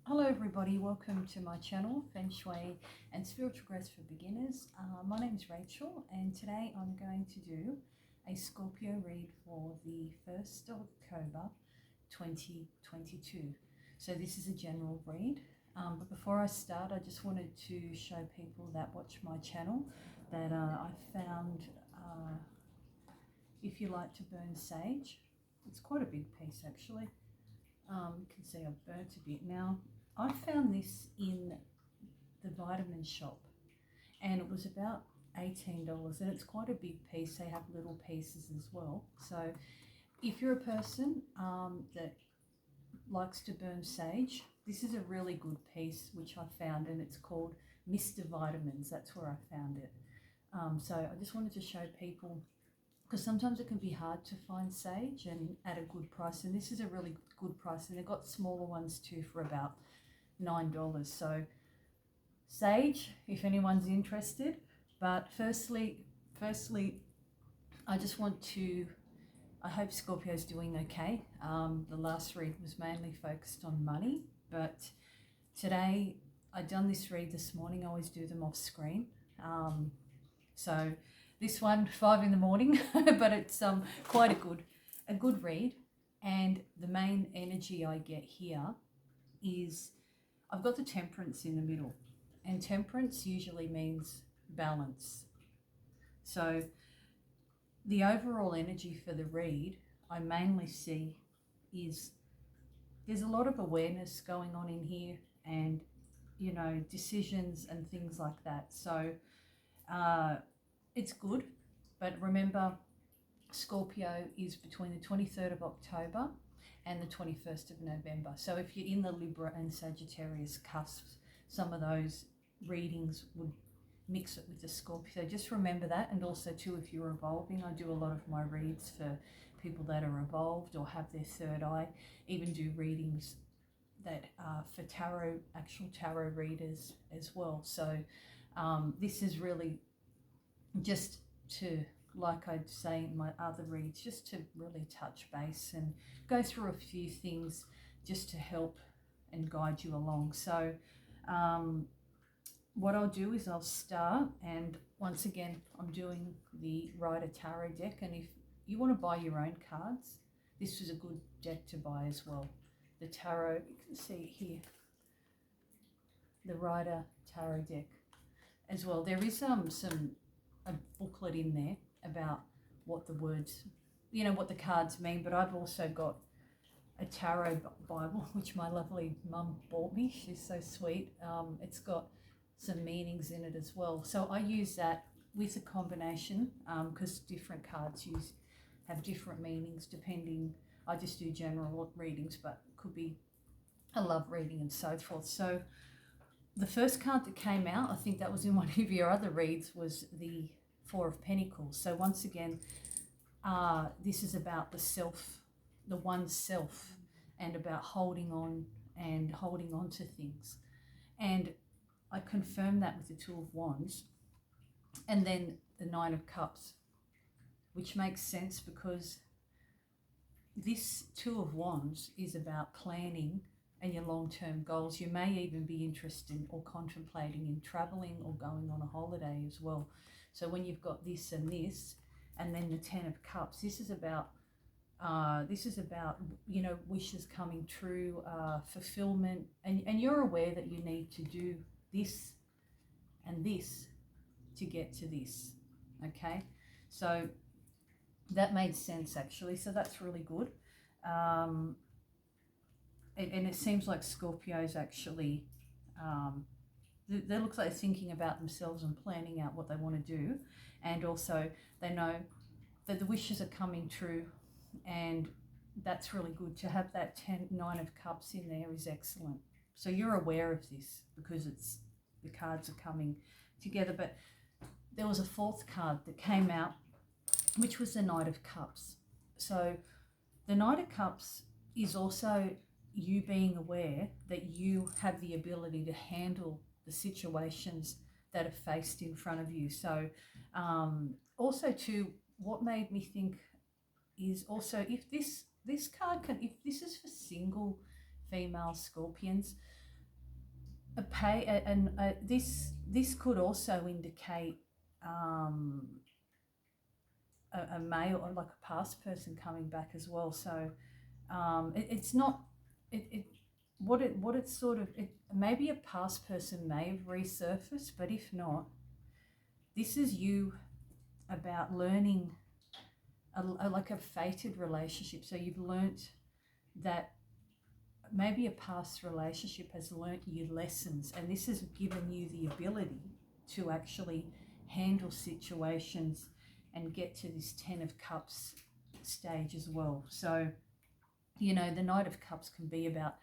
Hello everybody, welcome to my channel, Feng Shui and Spiritual Growth for Beginners. My name is Rachel and today I'm going to do a Scorpio read for the 1st of October 2022. So this is a general read, but before I start I just wanted to show people that watch my channel that I found if you like to burn sage. It's quite a big piece actually. You can see I've burnt a bit. Now, I found this in the vitamin shop and it was about $18 and it's quite a big piece. They have little pieces as well. So if you're a person that likes to burn sage, this is a really good piece which I found, and it's called Mr. Vitamins. That's where I found it. So I just wanted to show people, because sometimes it can be hard to find sage and at a good price, and this is a really good price, and they've got smaller ones too for about $9. So sage, if anyone's interested. But firstly I just want to, I hope Scorpio's doing okay. The last read was mainly focused on money, but today I done this read this morning. I always do them off screen. So this one, 5 in the morning, but it's quite a good read. And the main energy I get here is I've got the temperance in the middle, and temperance usually means balance. So the overall energy for the read I mainly see is there's a lot of awareness going on in here, and you know, decisions and things like that. So it's good, but remember Scorpio is between the 23rd of October and the 21st of November. So if you're in the Libra and Sagittarius cusps, some of those readings would mix it with the Scorpio. So just remember that. And also too, if you're evolving, I do a lot of my reads for people that are evolved or have their third eye, even do readings that are for tarot, actual tarot readers as well. So this is really just to, like I'd say in my other reads, just to really touch base and go through a few things just to help and guide you along. So what I'll do is I'll start, and once again I'm doing the Rider Tarot deck, and if you want to buy your own cards, this is a good deck to buy as well. The tarot, you can see here, the Rider Tarot deck as well. There is a booklet in there about what the words, you know, what the cards mean, but I've also got a tarot Bible which my lovely mum bought me. She's so sweet. It's got some meanings in it as well, so I use that with a combination because different cards have different meanings depending. I just do general readings, but could be a love reading and so forth. So the first card that came out, I think that was in one of your other reads, was the Four of Pentacles. So once again, this is about the self, the one self, and about holding on to things. And I confirm that with the Two of Wands, and then the Nine of Cups, which makes sense because this Two of Wands is about planning and your long-term goals. You may even be interested or contemplating in traveling or going on a holiday as well. So when you've got this and this, and then the Ten of Cups, this is about you know, wishes coming true, fulfillment, and you're aware that you need to do this and this to get to this. Okay, so that made sense actually. So that's really good. And it seems like Scorpio's actually, they look like they're thinking about themselves and planning out what they want to do, and also they know that the wishes are coming true, and that's really good. To have that Nine of Cups in there is excellent. So you're aware of this because it's, the cards are coming together. But there was a fourth card that came out, which was the Knight of Cups. So the Knight of Cups is also you being aware that you have the ability to handle the situations that are faced in front of you. So also too, what made me think is also, if this card can, if this is for single female Scorpions, This could also indicate a male or like a past person coming back as well. So it's not what it's sort of maybe a past person may have resurfaced, but if not, this is you about learning like a fated relationship. So you've learnt that maybe a past relationship has learnt you lessons, and this has given you the ability to actually handle situations and get to this Ten of Cups stage as well. So, you know, the Knight of Cups can be about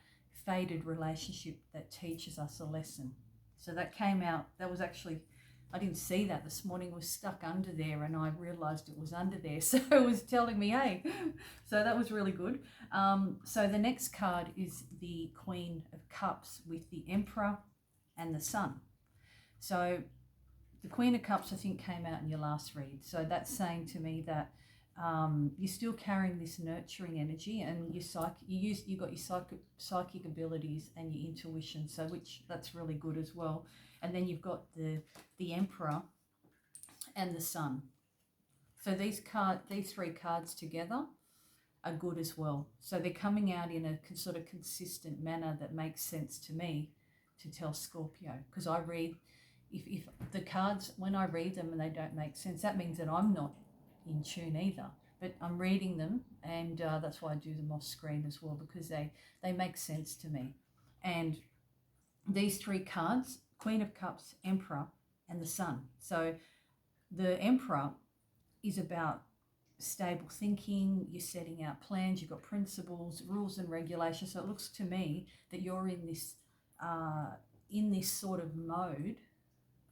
fated relationship that teaches us a lesson. So that came out, that was actually, I didn't see that this morning, it was stuck under there and I realized it was under there. So it was telling me, hey, so that was really good. So the next card is the Queen of Cups with the Emperor and the Sun. So the Queen of Cups, I think, came out in your last read. So that's saying to me that you're still carrying this nurturing energy, and you got your psychic abilities and your intuition. So that's really good as well. And then you've got the Emperor and the Sun. So these three cards together are good as well. So they're coming out in a sort of consistent manner that makes sense to me to tell Scorpio, because I read. If the cards, when I read them and they don't make sense, that means that I'm not in tune either. But I'm reading them, and that's why I do them off screen as well, because they make sense to me. And these three cards, Queen of Cups, Emperor, and the Sun. So the Emperor is about stable thinking, you're setting out plans, you've got principles, rules and regulations. So it looks to me that you're in this sort of mode.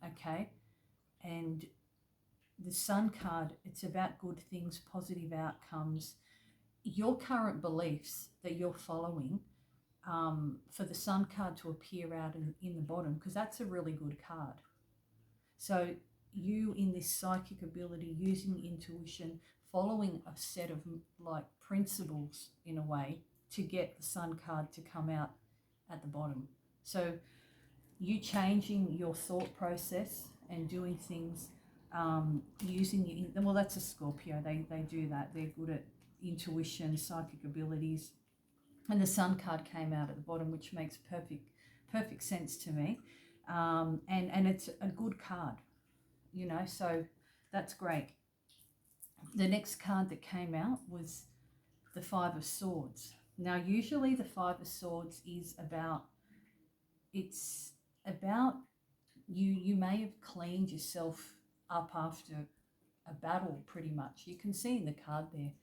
Okay, and the Sun card, it's about good things, positive outcomes, your current beliefs that you're following, for the Sun card to appear out in the bottom, because that's a really good card. So you in this psychic ability, using intuition, following a set of like principles in a way to get the Sun card to come out at the bottom. So you changing your thought process and doing things using well, that's a Scorpio. They do that. They're good at intuition, psychic abilities. And the Sun card came out at the bottom, which makes perfect sense to me. And it's a good card, you know, so that's great. The next card that came out was the Five of Swords. Now, usually the Five of Swords is about, you may have cleaned yourself up after a battle, pretty much. You can see in the card there,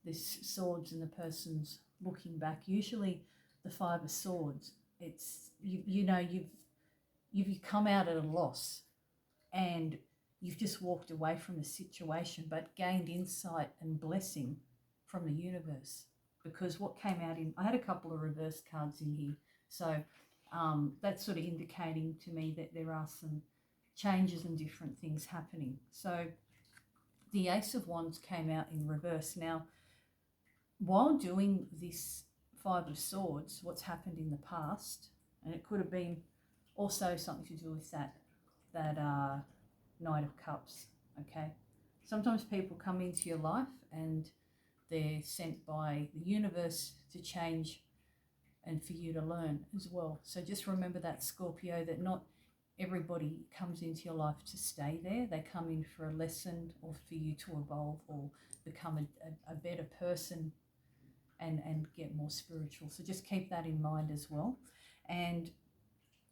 this swords and the person's looking back. Usually the Five of Swords, it's, you've come out at a loss and you've just walked away from the situation, but gained insight and blessing from the universe. Because what came out I had a couple of reverse cards in here. So that's sort of indicating to me that there are some changes and different things happening. So the Ace of Wands came out in reverse. Now, while doing this Five of Swords, what's happened in the past, and it could have been also something to do with that Knight of Cups, okay? Sometimes people come into your life and they're sent by the universe to change and for you to learn as well. So just remember that, Scorpio, that not everybody comes into your life to stay there. They come in for a lesson or for you to evolve or become a better person and get more spiritual. So just keep that in mind as well. And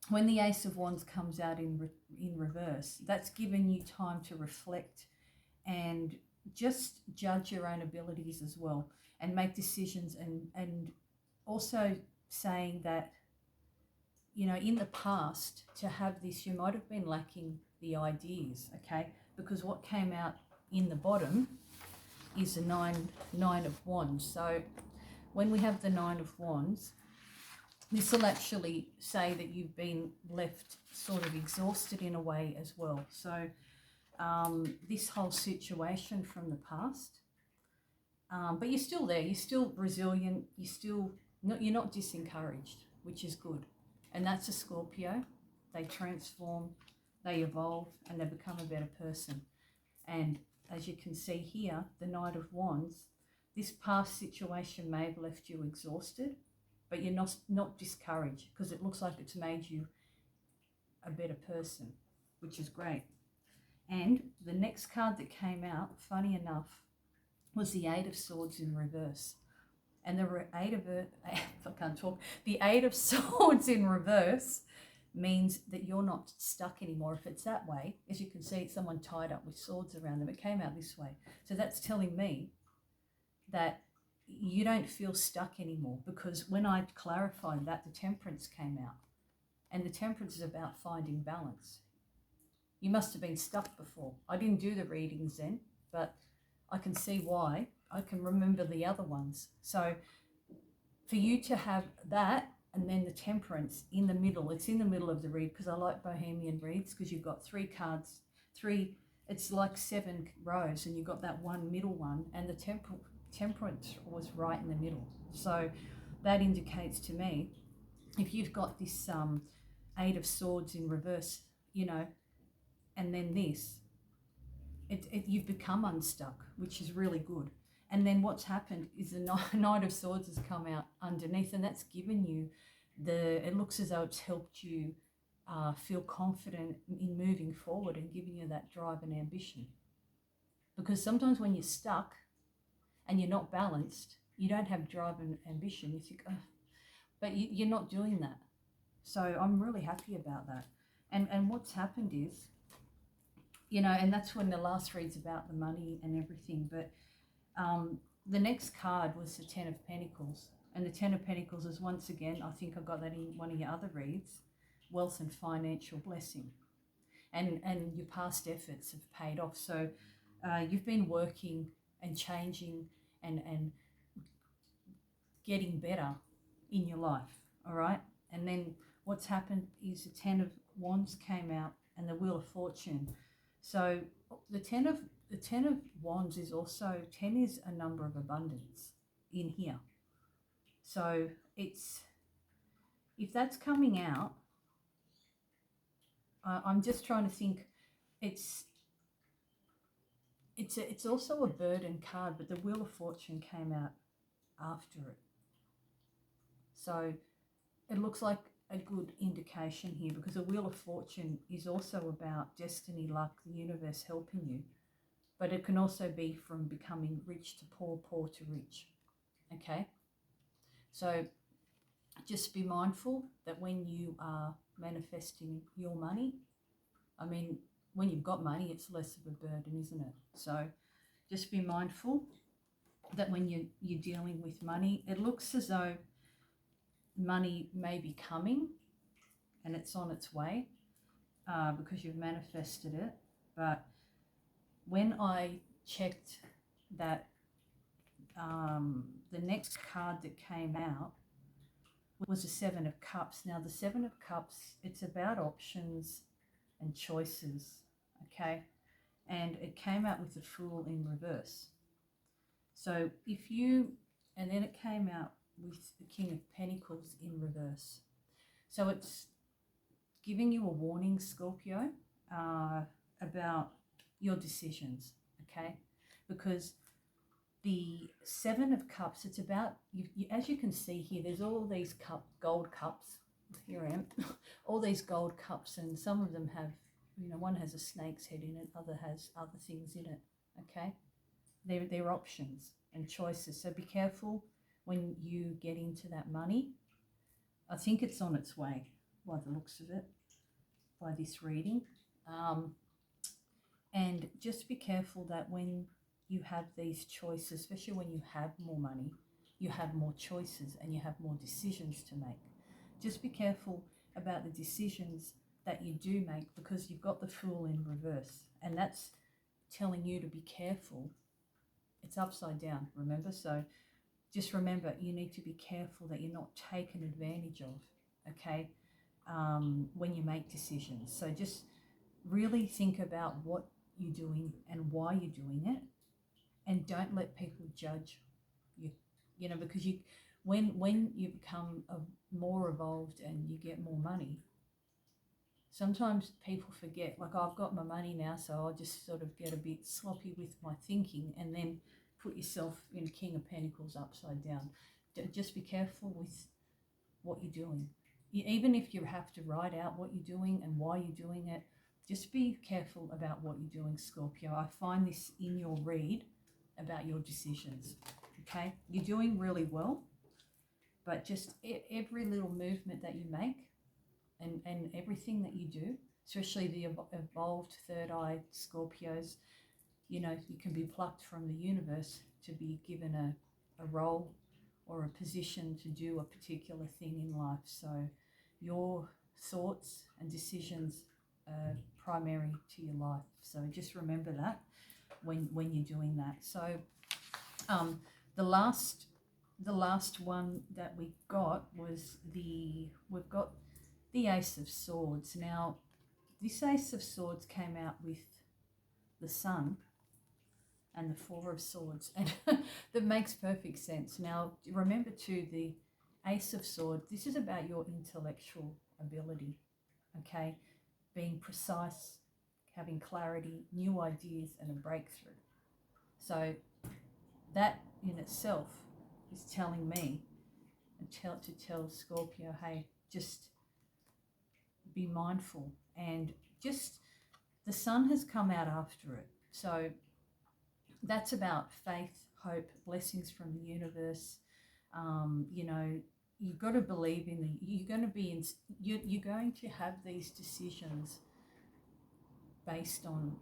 when the Ace of Wands comes out in reverse, that's given you time to reflect and just judge your own abilities as well and make decisions, and also saying that, you know, in the past, to have this, you might have been lacking the ideas, okay? Because what came out in the bottom is the nine of Wands. So when we have the Nine of Wands, this will actually say that you've been left sort of exhausted in a way as well. So this whole situation from the past, but you're still there, you're still resilient, you're not disencouraged, which is good. And that's a Scorpio. They transform, they evolve, and they become a better person. And as you can see here, the Knight of Wands, this past situation may have left you exhausted, but you're not discouraged, because it looks like it's made you a better person, which is great. And the next card that came out, funny enough, was the Eight of Swords in reverse. And the the Eight of Swords in reverse means that you're not stuck anymore. If it's that way, as you can see, it's someone tied up with swords around them. It came out this way. So that's telling me that you don't feel stuck anymore, because when I clarified that, the Temperance came out. And the Temperance is about finding balance. You must have been stuck before. I didn't do the readings then, but I can see why. I can remember the other ones. So for you to have that and then the Temperance in the middle, it's in the middle of the read, because I like Bohemian reads, because you've got 3 cards, it's like 7 rows, and you've got that one middle one, and the Temperance was right in the middle. So that indicates to me, if you've got this Eight of Swords in reverse, you know, and then this, you've become unstuck, which is really good. And then what's happened is the Knight of Swords has come out underneath, and that's given you it looks as though it's helped you feel confident in moving forward and giving you that drive and ambition. Because sometimes when you're stuck and you're not balanced, you don't have drive and ambition. You think, oh, but you're not doing that. So I'm really happy about that. And what's happened is, you know, and that's when the last read's about the money and everything. But the next card was the Ten of Pentacles. And the Ten of Pentacles is, once again, I think I got that in one of your other reads, wealth and financial blessing. And your past efforts have paid off. So you've been working and changing and getting better in your life, all right? And then what's happened is the Ten of Wands came out and the Wheel of Fortune. So the Ten of Wands is also, 10 is a number of abundance in here. So it's, if that's coming out, I'm just trying to think, it's also a burden card, but the Wheel of Fortune came out after it. So it looks like a good indication here, because the Wheel of Fortune is also about destiny, luck, the universe helping you. But it can also be from becoming rich to poor, poor to rich. Okay? So just be mindful that when you are manifesting your money, I mean, when you've got money, it's less of a burden, isn't it? So just be mindful that when you're dealing with money, it looks as though money may be coming and it's on its way because you've manifested it. But when I checked that, the next card that came out was the Seven of Cups. Now the Seven of Cups, it's about options and choices, okay? And it came out with the Fool in reverse. So if you, and then it came out with the King of Pentacles in reverse. So it's giving you a warning, Scorpio, about your decisions, okay? Because the Seven of Cups, it's about, as you can see here, there's all these gold cups. Here I am. All these gold cups, and some of them have, you know, one has a snake's head in it, other has other things in it, okay? They're options and choices. So be careful when you get into that money. I think it's on its way by the looks of it, by this reading. And just be careful that when you have these choices, especially when you have more money, you have more choices and you have more decisions to make. Just be careful about the decisions that you do make, because you've got the Fool in reverse, and that's telling you to be careful. It's upside down, remember? So just remember, you need to be careful that you're not taken advantage of, okay, when you make decisions. So just really think about what you're doing and why you're doing it, and don't let people judge you, you know, because when you become more evolved and you get more money, sometimes people forget, like, I've got my money now, so I'll just sort of get a bit sloppy with my thinking and then put yourself in King of Pentacles upside down. Just be careful with what you're doing. Even if you have to write out what you're doing and why you're doing it, just be careful about what you're doing, Scorpio. I find this in your read about your decisions, okay? You're doing really well, but just every little movement that you make and everything that you do, especially the evolved third eye Scorpios, you know, you can be plucked from the universe to be given a role or a position to do a particular thing in life. So your thoughts and decisions are primary to your life. So just remember that when you're doing that. So the last one that we got was we've got the Ace of Swords. Now, this Ace of Swords came out with the Sun and the Four of Swords, and that makes perfect sense. Now, remember too, the Ace of Swords, this is about your intellectual ability, okay? Being precise, having clarity, new ideas, and a breakthrough. So that in itself is telling me to tell Scorpio, hey, just be mindful. And just the Sun has come out after it. So that's about faith, hope, blessings from the universe. You know, you've got to believe you're going to have these decisions based on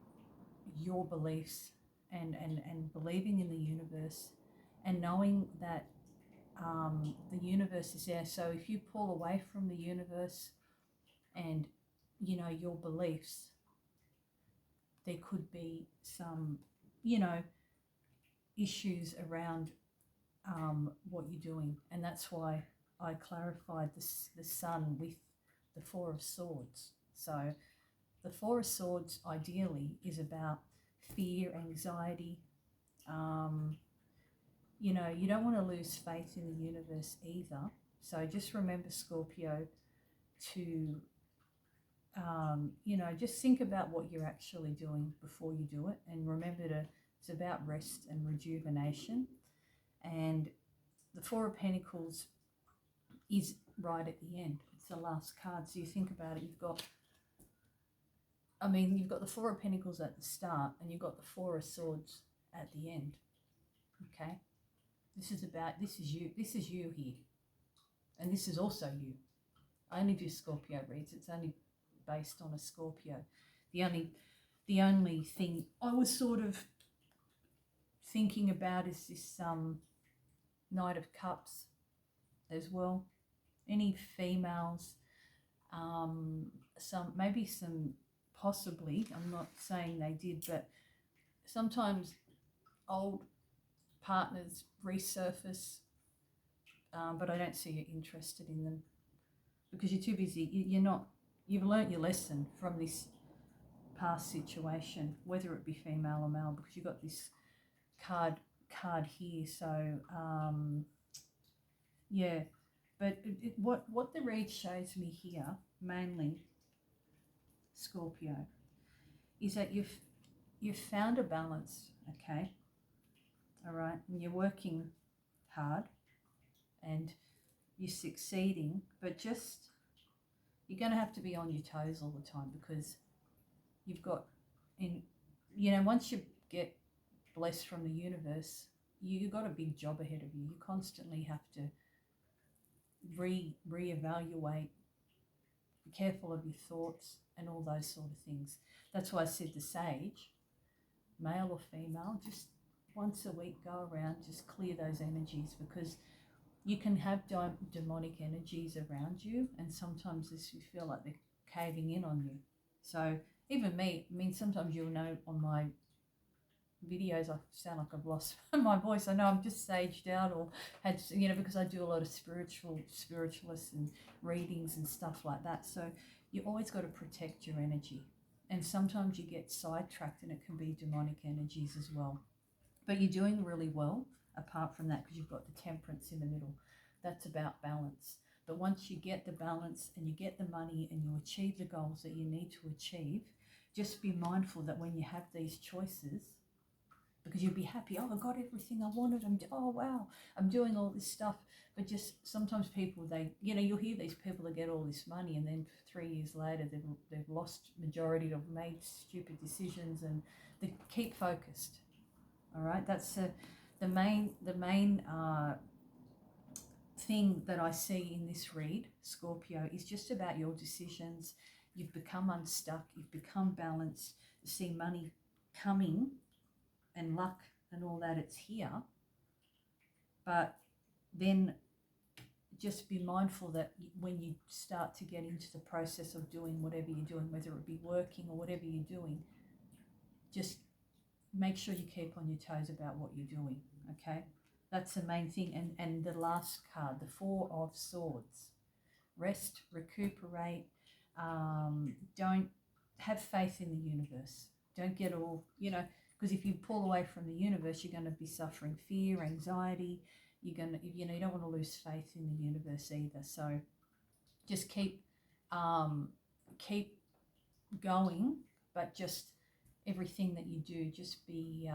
your beliefs and believing in the universe and knowing that the universe is there. So if you pull away from the universe and, you know, your beliefs, there could be some, you know, issues around what you're doing. And that's why I clarified the Sun with the Four of Swords. So the Four of Swords ideally is about fear, anxiety. You know, you don't want to lose faith in the universe either. So just remember, Scorpio, to you know, just think about what you're actually doing before you do it, and remember it's about rest and rejuvenation. And the Four of Pentacles is right at the end. It's the last card. So you think about it, you've got the Four of Pentacles at the start and you've got the Four of Swords at the end. Okay? This is you here. And this is also you. I only do Scorpio reads. It's only based on a Scorpio. The only thing I was sort of thinking about is this Knight of Cups as well. Any females, possibly, I'm not saying they did, but sometimes old partners resurface, but I don't see you interested in them because you're too busy. You've learnt your lesson from this past situation, whether it be female or male, because you've got this card here. So yeah, but what the read shows me here, mainly, Scorpio, is that you've found a balance, okay? All right, and you're working hard and you're succeeding, but just you're going to have to be on your toes all the time because you've got, once you get blessed from the universe, you've got a big job ahead of you. You constantly have to reevaluate, be careful of your thoughts and all those sort of things. That's why I said the Sage, male or female, just once a week go around, just clear those energies, because you can have demonic energies around you, and sometimes you feel like they're caving in on you. So even me, sometimes you'll know on my videos I sound like I've lost my voice. I know I'm just saged out, or had, because I do a lot of spiritualists and readings and stuff like that. So you always got to protect your energy, and sometimes you get sidetracked and it can be demonic energies as well. But you're doing really well apart from that, because you've got the Temperance in the middle. That's about balance. But once you get the balance and you get the money and you achieve the goals that you need to achieve, just be mindful that when you have these choices, because you'll be happy, oh, I got everything I wanted, oh wow, I'm doing all this stuff. But just sometimes people, you'll hear these people that get all this money and then 3 years later they've lost majority, they've made stupid decisions, and they keep focused. All right, that's the main thing that I see in this read, Scorpio, is just about your decisions. You've become unstuck, you've become balanced, you see money coming and luck and all that, it's here. But then just be mindful that when you start to get into the process of doing whatever you're doing, whether it be working or whatever you're doing, just make sure you keep on your toes about what you're doing, okay? That's the main thing. And the last card, the Four of Swords. Rest, recuperate, don't have faith in the universe. Don't get all, because if you pull away from the universe, you're going to be suffering fear, anxiety. You're going to, you don't want to lose faith in the universe either. So just keep going, but just everything that you do, just be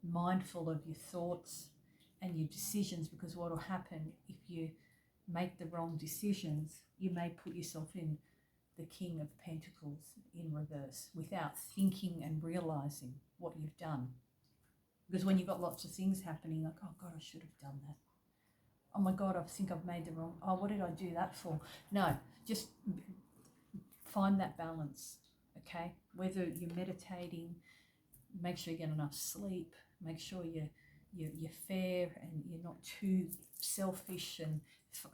mindful of your thoughts and your decisions, because what will happen if you make the wrong decisions, you may put yourself in the King of Pentacles in reverse without thinking and realizing what you've done. Because when you've got lots of things happening, like, oh God, I should have done that. Oh my God, I think I've made the wrong, oh, what did I do that for? No, just find that balance, okay? Whether you're meditating, make sure you get enough sleep, make sure you're fair and you're not too selfish, and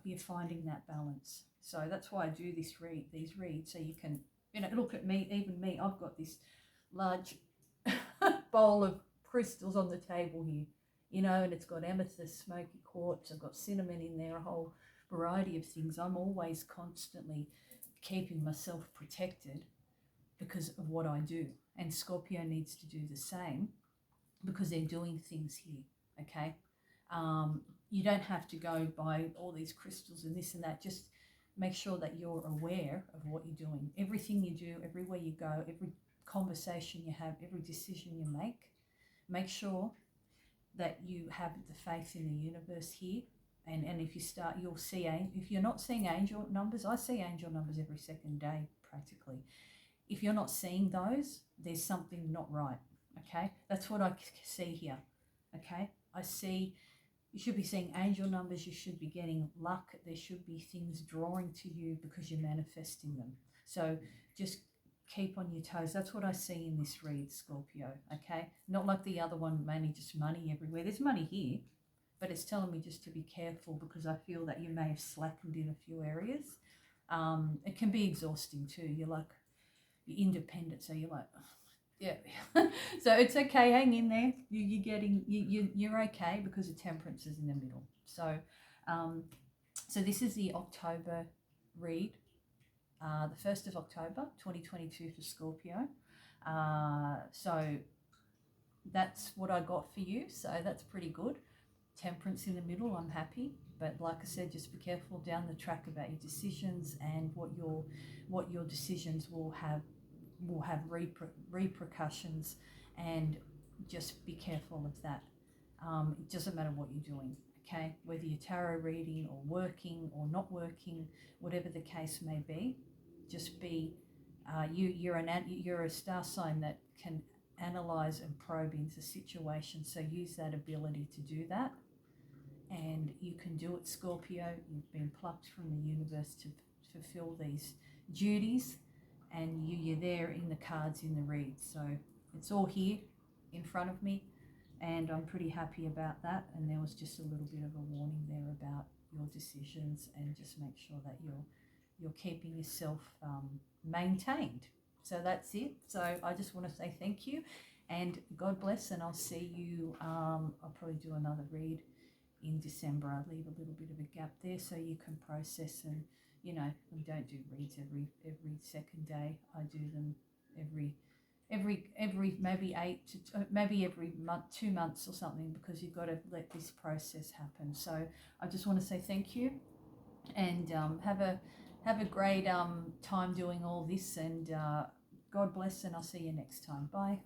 you're finding that balance. So that's why I do these reads, so you can, look at me, even me, I've got this large bowl of crystals on the table here, and it's got amethyst, smoky quartz, I've got cinnamon in there, a whole variety of things. I'm always constantly keeping myself protected because of what I do. And Scorpio needs to do the same because they're doing things here, okay? You don't have to go buy all these crystals and this and that. Just make sure that you're aware of what you're doing. Everything you do, everywhere you go, every conversation you have, every decision you make sure that you have the faith in the universe here. And if you start, you'll see, if you're not seeing angel numbers, I see angel numbers every second day practically. If you're not seeing those, there's something not right, okay? That's what I see here, okay? I see you should be seeing angel numbers, you should be getting luck, there should be things drawing to you because you're manifesting them. So just keep on your toes. That's what I see in this read, Scorpio, okay? Not like the other one, mainly just money everywhere. There's money here, but it's telling me just to be careful because I feel that you may have slackened in a few areas. It can be exhausting too. You're independent, so you're like, yeah. So it's okay, hang in there. You're okay because the Temperance is in the middle. So so this is the October read, the 1st of October 2022 for Scorpio. So that's what I got for you, so that's pretty good. Temperance in the middle, I'm happy, but like I said, just be careful down the track about your decisions and what your decisions will have repercussions, and just be careful of that. It doesn't matter what you're doing, okay? Whether you're tarot reading or working or not working, whatever the case may be, just be you're a star sign that can analyze and probe into situations, so use that ability to do that. And you can do it, Scorpio. You've been plucked from the universe to fulfill these duties, and you're there in the cards in the read. So it's all here in front of me, and I'm pretty happy about that. And there was just a little bit of a warning there about your decisions, and just make sure that you're keeping yourself maintained. So that's it. So I just want to say thank you, and God bless, and I'll see you. I'll probably do another read in December. I leave a little bit of a gap there so you can process, and we don't do reads every second day. I do them every every maybe maybe every month, 2 months or something, because you've got to let this process happen. So I just want to say thank you, and have a great time doing all this, and God bless, and I'll see you next time. Bye.